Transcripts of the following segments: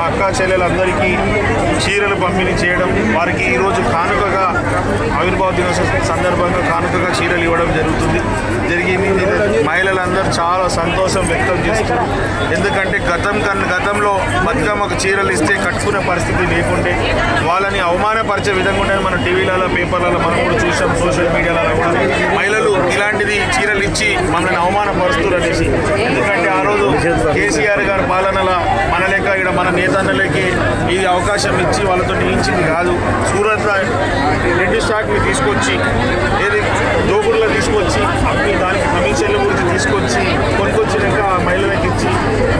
అక్కా చెల్లెలందరికీ చీరలు పంపిణీ చేయడం, వారికి ఈరోజు కానుకగా ఆవిర్భావ దినోత్సవం సందర్భంగా కానుకగా చీరలు ఇవ్వడం జరిగింది. మహిళలందరూ చాలా సంతోషం వ్యక్తం చేస్తారు. ఎందుకంటే గతంలో బతుకమ్మకు చీరలు ఇస్తే కట్టుకునే పరిస్థితి లేకుంటే వాళ్ళని అవమానపరిచే విధంగా ఉండే మన టీవీలలో పేపర్లలో మనం కూడా చూసాం, సోషల్ మీడియాలలో కూడా మహిళలు ఇలాంటిది చీరలు ఇచ్చి మనల్ని అవమానపరుస్తారు అనేసి. ఎందుకంటే ఆ రోజు కేసీఆర్ గారి పాలనలో మన లెక్క ఇక్కడ మన నేతన్నలకి ఇది అవకాశం ఇచ్చి వాళ్ళతో నియించింది కాదు. సూరత్లో రెడ్డి స్టాక్ని తీసుకొచ్చి ఏది దోపుడులో తీసుకొచ్చి దానికి కమిషన్ల గురించి తీసుకొచ్చి కొనుక్కొచ్చినాక మహిళలకు ఇచ్చి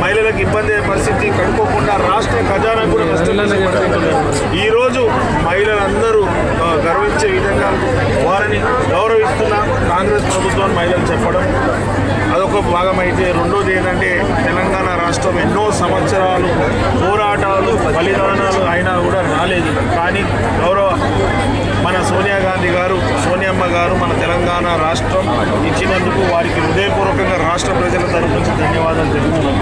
మహిళలకు ఇబ్బంది అయ్యే పరిస్థితి కనుక్కోకుండా రాష్ట్ర ఖజానా కూడా నష్టపోయే పరిస్థితి. ఈరోజు మహిళలందరూ గర్వించే విధంగా వారిని గౌరవిస్తున్న కాంగ్రెస్ ప్రభుత్వం మహిళలు చెప్పడం అదొక భాగం అయితే, రెండోది ఏంటంటే తెలంగాణ రాష్ట్రం ఎన్నో సంవత్సరాలు పోరాటాలు బలిదానాలు అయినా కూడా రాలేదు. కానీ గౌరవ మన సోనియమ్మ గారు మన తెలంగాణ రాష్ట్రం ఇచ్చినందుకు వారికి హృదయపూర్వకంగా రాష్ట్ర ప్రజల తరపు నుంచి ధన్యవాదాలు తెలుపుతున్నాం.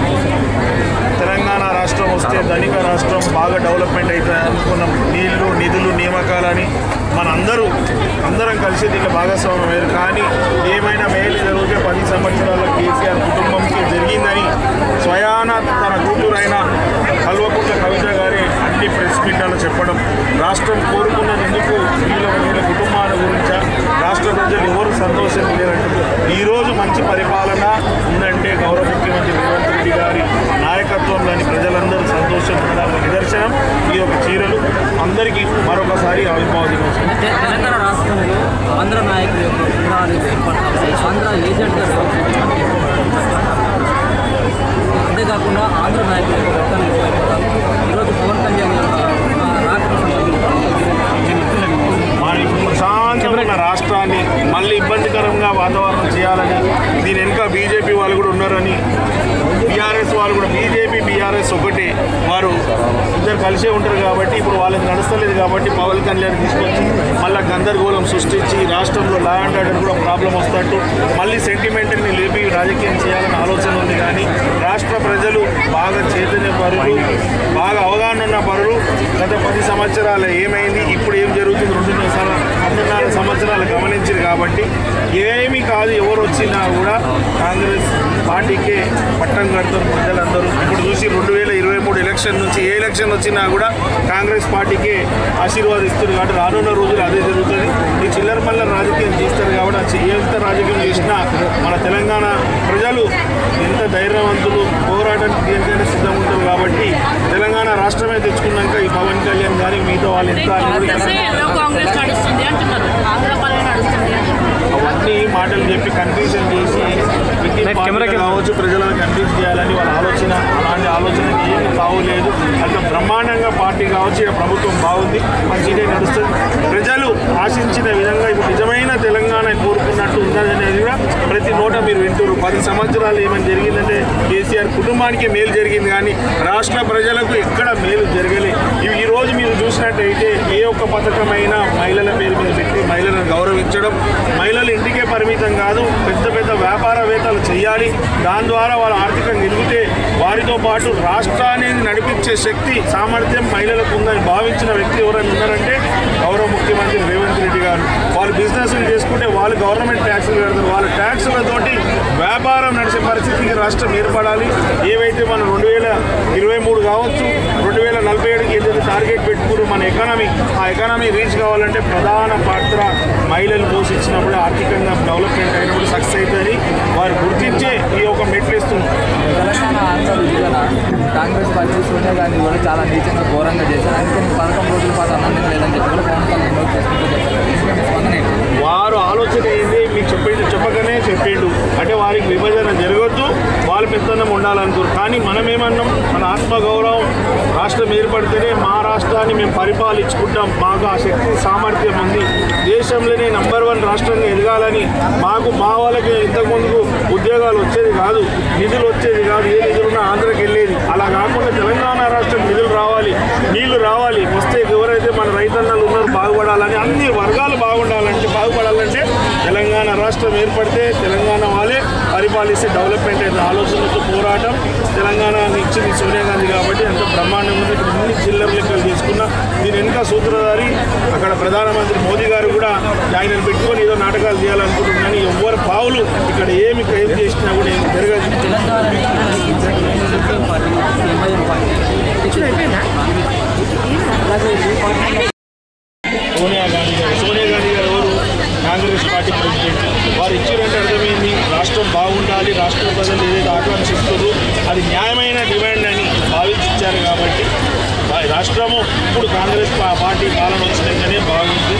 తెలంగాణ రాష్ట్రం వస్తే ధనిక రాష్ట్రం బాగా డెవలప్మెంట్ అవుతుంది అనుకున్నాం. నీళ్లు నిధులు నియామకాలని అందరం కలిసి దీంట్లో భాగస్వామ్యం అయ్యారు. కానీ ఏమైనా మేలు జరిగితే 10 సంవత్సరాల కేసీఆర్ కుటుంబంకి జరిగిందని స్వయాన తన కూతురైన కల్వకుంట్ల కవిత గారి అన్ని ప్రెస్ మీట్లలో చెప్పడం, రాష్ట్రం కోరుకున్నది ఎందుకు వీళ్ళ కుటుంబాల గురించా, రాష్ట్ర ప్రజలు ఎవరు సంతోషం లేరంటూ ఈరోజు మంచి పరిపాలన ఉందంటే గౌరవ ముఖ్యమంత్రి రేవంత్ రెడ్డి గారి నాయకత్వంలోని ప్రజలందరూ సంతోషం ఉండడానికి నిదర్శనం ఈ యొక్క చీరలు. అందరికీ మరొకసారి ఆవిర్భావ దినోత్సవం. తెలంగాణ రాష్ట్రంలో ఆంధ్ర నాయకుల యొక్క ఆంధ్ర ఏజెంట్గా అంతేకాకుండా ఆంధ్ర నాయకుల యొక్క ఈరోజు పవన్ కళ్యాణ్ ప్రశాంతమైన రాష్ట్రాన్ని మళ్ళీ ఇబ్బందికరంగా వాతావరణం చేయాలని దీని వెనుక బీజేపీ వాళ్ళు కూడా ఉన్నారని, బీఆర్ఎస్ వాళ్ళు కూడా, బీజేపీ బీఆర్ఎస్ ఒకటే, వారు ఇద్దరు కలిసే ఉంటారు కాబట్టి ఇప్పుడు వాళ్ళకి నడుస్తలేదు కాబట్టి పవన్ కళ్యాణ్ తీసుకొచ్చి మళ్ళీ గందరగోళం సృష్టించి రాష్ట్రంలో లా అండ్ ఆర్డర్ కూడా ప్రాబ్లం వస్తట్టు మళ్ళీ సెంటిమెంట్ని లేపి రాజకీయం చేయాలని ఆలోచన ఉంది. కానీ రాష్ట్ర ప్రజలు బాగా చైతన్య పరులు, బాగా అవగాహన ఉన్న పరులు. గత 10 సంవత్సరాలు ఏమైంది, ఇప్పుడు ఏం జరుగుతుంది, 2.5 సంవత్సరాలు గమనించింది కాబట్టి ఏమీ కాదు. ఎవరు వచ్చినా కూడా కాంగ్రెస్ పార్టీకే పట్టం కడుతున్న ప్రజలందరూ ఇప్పుడు చూసి 2023 ఎలక్షన్ నుంచి ఏ ఎలక్షన్ వచ్చినా కూడా కాంగ్రెస్ పార్టీకే ఆశీర్వాదిస్తారు. కాబట్టి రానున్న రోజులు అదే జరుగుతుంది. ఈ చిల్లర మల్లర రాజకీయం చేస్తారు కాబట్టి ఎంత రాజకీయం చేసినా మన తెలంగాణ ప్రజలు ఎంత ధైర్యవంతులు, పోరాటానికి దేనికైనా సిద్ధంగా ఉంటారు. కాబట్టి తెలంగాణ రాష్ట్రమే తెచ్చుకున్నాక ఈ పవన్ కళ్యాణ్ గారి మిగతా వాళ్ళు ఎంత అవన్నీ మాటలు చెప్పి కన్ఫ్యూజన్ చేసి కావచ్చు ప్రజలను కన్ఫ్యూజ్ చేయాలని వాళ్ళ ఆలోచన. అలాంటి ఆలోచన ఏమి తావులేదు. అంత బ్రహ్మాండంగా పార్టీ కావచ్చు, ప్రభుత్వం బాగుంది, మంచిగా నడుస్తుంది. ప్రజలు ఆశించిన విధంగా ఇప్పుడు నిజమైన తెలంగాణ కోరుకున్నట్టు ఉన్నదనేది కూడా ప్రతి నోట మీరు వింటారు. 10 సంవత్సరాలు ఏమైనా జరిగిందంటే కేసీఆర్ కుటుంబానికి మేలు జరిగింది కానీ రాష్ట్ర ప్రజలకు ఎక్కడ మేలు జరగలేదు. ఈ రోజు మీరు చూసినట్టయితే ఏ ఒక్క పథకమైనా మహిళల పేరు మీద పెట్టి మహిళలను గౌరవించడం, మహిళలు ఇంటికే పరిమితం కాదు, పెద్ద పెద్ద వ్యాపారవేత్తలు చేయాలి. దాని ద్వారా వాళ్ళు ఆర్థికంగా ఎదిగితే వారితో పాటు రాష్ట్రాన్ని నడిపించే శక్తి, సామర్థ్యం మహిళలకు ఉందని భావించిన వ్యక్తి ఎవరైనా ఉన్నారంటే గౌరవ ముఖ్యమంత్రి రేవంత్ రెడ్డి గారు. వాళ్ళు బిజినెస్లు చేసుకుంటే వాళ్ళు గవర్నమెంట్ ట్యాక్సులు కడతారు. వాళ్ళ ట్యాక్సులతోటి వ్యాపారం నడిచే పరిస్థితికి రాష్ట్రం ఏర్పడాలి. ఏవైతే మనం 2023 కావచ్చు, 2047కి ఏదైతే టార్గెట్ పెట్టుకుని మన ఆ ఎకానమీ రీచ్ కావాలంటే ప్రధాన పాత్ర మహిళలు పోషించినప్పుడు ఆర్థికంగా డెవలప్మెంట్ అయినప్పుడు సక్సెస్ అవుతుందని వారు గుర్తించే ఈ ఒక మెట్లు ఇస్తున్నారు. తెలంగాణ కాంగ్రెస్ పార్టీ సోనియా గాంధీ కూడా చాలా నీచంగా ఘోరంగా చేశారు. అందుకని 11 రోజుల పాటు అన్నం లేదని చెప్పి కూడా పవన్ కళ్యాణ్ వారు ఆలోచన ఏంది మీకు చెప్పగానే చెప్పిండు అంటే వారికి విభజన జరగొద్దు, వాళ్ళు పెత్తనం ఉండాలనుకోరు. కానీ మనం ఏమన్నాం, మన ఆత్మగౌరవం, రాష్ట్రం ఏర్పడితేనే మా రాష్ట్రాన్ని మేము పరిపాలించుకుంటాం, మాకు ఆ శక్తి సామర్థ్యం ఉంది, దేశంలోనే నంబర్ 1 రాష్ట్రంగా ఎదగాలని, మాకు మా వాళ్ళకి ఇంతకుముందుకు ఉద్యోగాలు వచ్చేది కాదు, నిధులు వచ్చేది కాదు, ఏ నిధులున్నా ఆంధ్రకి వెళ్ళేది. అలా కాకుండా తెలంగాణ రాష్ట్రం నిధులు రావాలి, నీళ్లు రావాలి, వస్తే ఎవరైతే మన రైతన్నలు ఉన్నారో బాగుపడాలని, అన్ని వర్గాలు బాగుపడాలంటే తెలంగాణ రాష్ట్రం ఏర్పడితే తెలంగాణ వాళ్ళే పరిపాలిస్తే డెవలప్మెంట్ అయిన ఆలోచనతో పోరాటం తెలంగాణ ఇచ్చింది సోనియా గాంధీ కాబట్టి ఎంత బ్రహ్మాండంగా ఉంది. ఇప్పుడు ఎన్ని చిల్లర లెక్కలు తీసుకున్నా దీని వెనుక సూత్రధారి అక్కడ ప్రధానమంత్రి మోదీ గారు కూడా ఆయనను పెట్టుకొని ఏదో నాటకాలు చేయాలనుకుంటున్నాను. ఎవ్వరు పావులు ఇక్కడ ఏమి క్రైమ్ చేసినా కూడా ఏమి జరగదు. సోనియా గాంధీ గారు ఎవరు? Congress party president. వారు ఇచ్చినట్టు అర్థమైంది రాష్ట్రం బాగుండాలి, రాష్ట్ర ప్రజలు ఏదైతే ఆకాంక్షిస్తుందో అది న్యాయమైన డిమాండ్ అని భావించారు కాబట్టి రాష్ట్రము ఇప్పుడు కాంగ్రెస్ పార్టీ పాలన వచ్చినాకనే బాగుంది.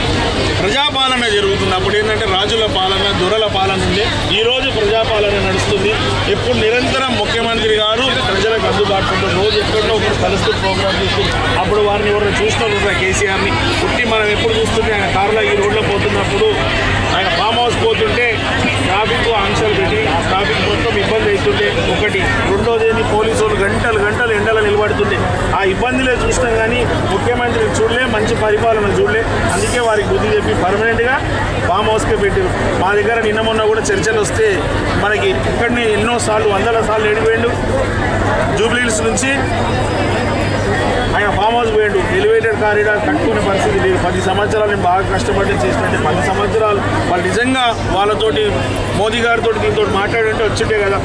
ప్రజాపాలన జరుగుతుంది. అప్పుడు ఏంటంటే రాజుల పాలన, దొరల పాలన ఉండే. ఈరోజు ప్రజాపాలన నడుస్తుంది. ఎప్పుడు నిరంతరం ముఖ్యమంత్రి గారు ప్రజలకు అందుబాటులో రోజు ఎక్కడో ఒకరు కలుస్తూ ప్రోగ్రామ్ చేస్తుంది. అప్పుడు వారిని ఎవరైనా చూస్తున్నారు కేసీఆర్ని పుట్టి మనం ఎప్పుడు చూస్తుంటే ఆయన కారులో ఈ రోడ్లో పోతున్నప్పుడు ఆయన ఫామ్ హౌస్ పోతుంటే ట్రాఫిక్ ఆంక్షలు పెట్టి ట్రాఫిక్ మొత్తం ఇబ్బంది అవుతుంటే ఒకటి. రెండోది పోలీసు వాళ్ళు గంటలు ఎండలో నిలబడుతుంటే ఆ ఇబ్బందిలే చూసినాం కానీ ముఖ్యమంత్రిని చూడలే, మంచి పరిపాలన చూడలే. అందుకే వారికి బుద్ధి చెప్పి పర్మనెంట్గా ఫామ్ హౌస్కే పెట్టారు. మా దగ్గర నిన్న మొన్న కూడా చర్చలు వస్తే మనకి ఇక్కడనే ఎన్నోసార్లు 100 సార్లు ఎడిపోయిండు. జూబ్లీహిల్స్ నుంచి ఆయన ఫామ్ హౌస్ పోయిండు. ఎలివేటెడ్ కారిడార్ కట్టుకునే పరిస్థితి లేదు. 10 సంవత్సరాలు నేను బాగా కష్టపడి చేసినట్టే 10 సంవత్సరాలు వాళ్ళు నిజంగా వాళ్ళతోటి మోదీ గారితో దీంతో మాట్లాడంటే వచ్చింటే కదా.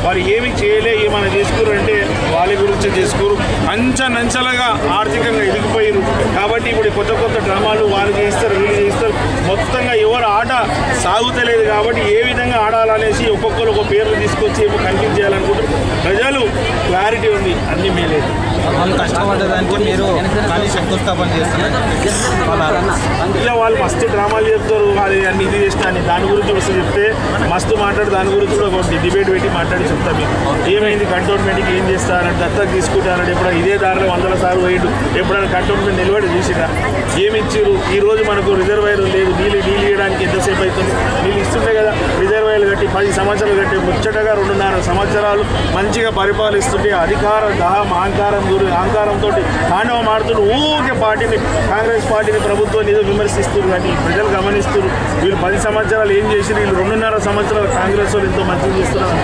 వారు ఏమి చేయలే, ఏమైనా చేసుకోరు అంటే వాళ్ళ గురించి చేసుకోరు. అంచనంచలుగా ఆర్థికంగా ఎదిగిపోయారు కాబట్టి ఇప్పుడు కొత్త డ్రామాలు వాళ్ళు చేస్తారు, వీళ్ళు చేస్తారు. మొత్తంగా ఎవరు ఆట సాగుతలేదు కాబట్టి ఏ విధంగా ఆడాలనేసి ఒక్కొక్కరు ఒక పేర్లు తీసుకొచ్చి ఏమో కనిపించేయాలనుకుంటారు. ప్రజలు క్లారిటీ ఉంది, అన్నీ మేలేదు. వాళ్ళు కష్టపడ్డదానికి మీరు కానీ శంకుస్థాపన చేస్తున్నారు. ఇలా వాళ్ళు మస్తు డ్రామాలు చెప్తారు, అది అన్ని ఇది చేసిన అని. దాని గురించి వస్తే చెప్తే మస్తు మాట్లాడి దాని గురించి కూడా ఒక డిబేట్ పెట్టి మాట్లాడి చెప్తాం. మీకు ఏమైంది కంటోన్మెంట్కి ఏం చేస్తారని దత్తత తీసుకుంటారని ఎప్పుడైనా ఇదే దారిలో 100 సార్లు పోయిండు. ఎప్పుడైనా కంటోన్మెంట్ నిలబడి చూసిరా ఏమి ఇచ్చారు? ఈరోజు మనకు రిజర్వాయర్ లేదు. నీళ్ళు ఇవ్వడానికి ఎంతసేపు అవుతుంది? నీళ్ళు ఇస్తుంటే కదా రిజర్వాయర్లు కట్టి 10 సంవత్సరాలు కట్టి ముచ్చటగా 2.5 సంవత్సరాలు మంచిగా పరిపాలిస్తుంటే అధికార దహం అహంకారంతో తాండవం ఆడుతున్నారు. ఊరికే పార్టీని, కాంగ్రెస్ పార్టీని, ప్రభుత్వాన్ని ఏదో విమర్శిస్తున్నారు కానీ ప్రజలు గమనిస్తున్నారు వీళ్ళు 10 సంవత్సరాలు ఏం చేసి వీళ్ళు 2.5 సంవత్సరాలు కాంగ్రెస్ వాళ్ళు ఎంతో మంచిగా చేస్తున్నారు.